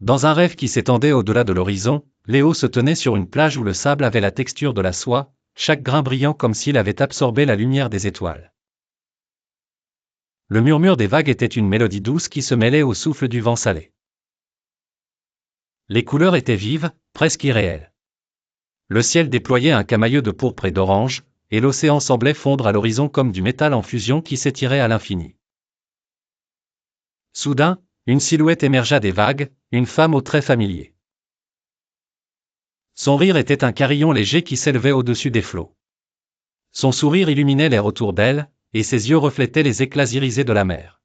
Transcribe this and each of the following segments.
Dans un rêve qui s'étendait au-delà de l'horizon, Léo se tenait sur une plage où le sable avait la texture de la soie, chaque grain brillant comme s'il avait absorbé la lumière des étoiles. Le murmure des vagues était une mélodie douce qui se mêlait au souffle du vent salé. Les couleurs étaient vives, presque irréelles. Le ciel déployait un camailleux de pourpre et d'orange, et l'océan semblait fondre à l'horizon comme du métal en fusion qui s'étirait à l'infini. Soudain, une silhouette émergea des vagues, une femme aux traits familiers. Son rire était un carillon léger qui s'élevait au-dessus des flots. Son sourire illuminait l'air autour d'elle, et ses yeux reflétaient les éclats irisés de la mer.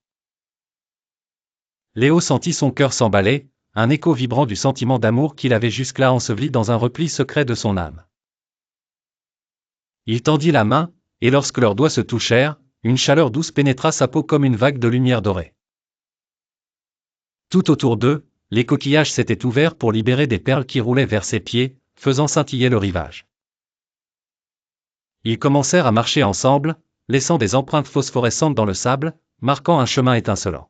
Léo sentit son cœur s'emballer, un écho vibrant du sentiment d'amour qu'il avait jusque-là enseveli dans un repli secret de son âme. Il tendit la main, et lorsque leurs doigts se touchèrent, une chaleur douce pénétra sa peau comme une vague de lumière dorée. Tout autour d'eux, les coquillages s'étaient ouverts pour libérer des perles qui roulaient vers ses pieds, faisant scintiller le rivage. Ils commencèrent à marcher ensemble, laissant des empreintes phosphorescentes dans le sable, marquant un chemin étincelant.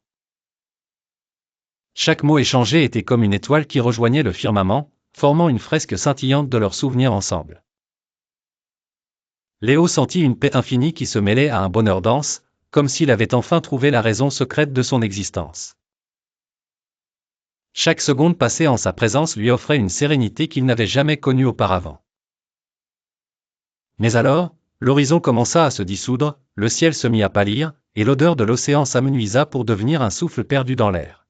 Chaque mot échangé était comme une étoile qui rejoignait le firmament, formant une fresque scintillante de leurs souvenirs ensemble. Léo sentit une paix infinie qui se mêlait à un bonheur dense, comme s'il avait enfin trouvé la raison secrète de son existence. Chaque seconde passée en sa présence lui offrait une sérénité qu'il n'avait jamais connue auparavant. Mais alors, l'horizon commença à se dissoudre, le ciel se mit à pâlir, et l'odeur de l'océan s'amenuisa pour devenir un souffle perdu dans l'air.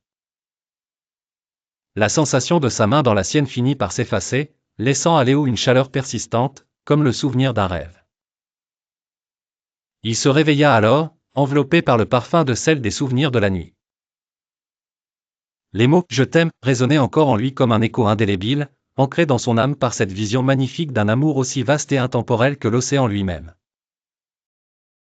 La sensation de sa main dans la sienne finit par s'effacer, laissant à Léo une chaleur persistante, comme le souvenir d'un rêve. Il se réveilla alors, enveloppé par le parfum de sel des souvenirs de la nuit. Les mots « je t'aime » résonnaient encore en lui comme un écho indélébile, ancré dans son âme par cette vision magnifique d'un amour aussi vaste et intemporel que l'océan lui-même.